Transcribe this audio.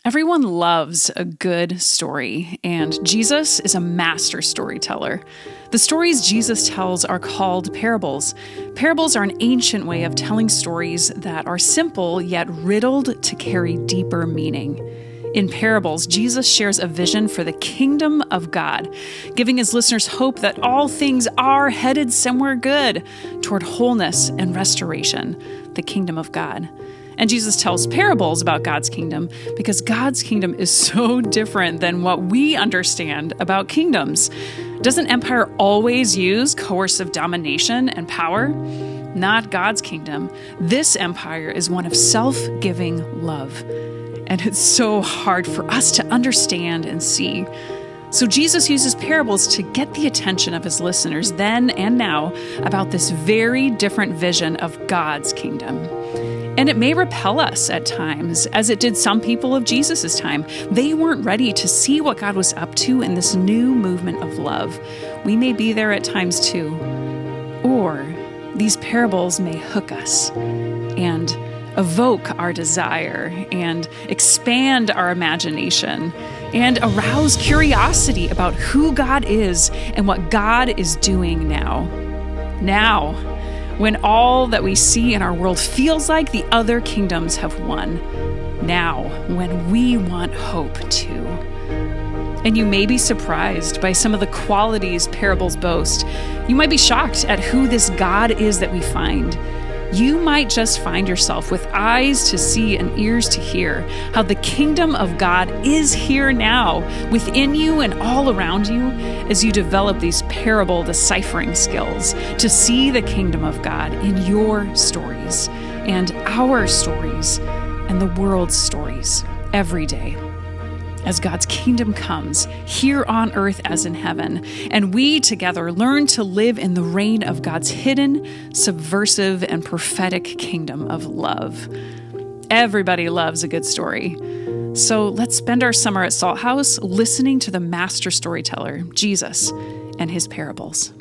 Everyone loves a good story, and Jesus is a master storyteller. The stories Jesus tells are called parables. Parables are an ancient way of telling stories that are simple yet riddled to carry deeper meaning. In parables, Jesus shares a vision for the kingdom of God, giving his listeners hope that all things are headed somewhere good, toward wholeness and restoration, the kingdom of God. And Jesus tells parables about God's kingdom because God's kingdom is so different than what we understand about kingdoms. Doesn't empire always use coercive domination and power? Not God's kingdom. This empire is one of self-giving love. And it's so hard for us to understand and see. So Jesus uses parables to get the attention of his listeners then and now about this very different vision of God's kingdom. And it may repel us at times, as it did some people of Jesus' time. They weren't ready to see what God was up to in this new movement of love. We may be there at times too. Or these parables may hook us and evoke our desire and expand our imagination and arouse curiosity about who God is and what God is doing now. Now, when all that we see in our world feels like the other kingdoms have won. Now, when we want hope too. And you may be surprised by some of the qualities parables boast. You might be shocked at who this God is that we find. You might just find yourself with eyes to see and ears to hear how the kingdom of God is here now, within you and all around you, as you develop these parable deciphering skills to see the kingdom of God in your stories and our stories and the world's stories every day. As God's kingdom comes here on earth as in heaven, and we together learn to live in the reign of God's hidden, subversive, and prophetic kingdom of love. Everybody loves a good story. So let's spend our summer at Salt House listening to the master storyteller, Jesus, and his parables.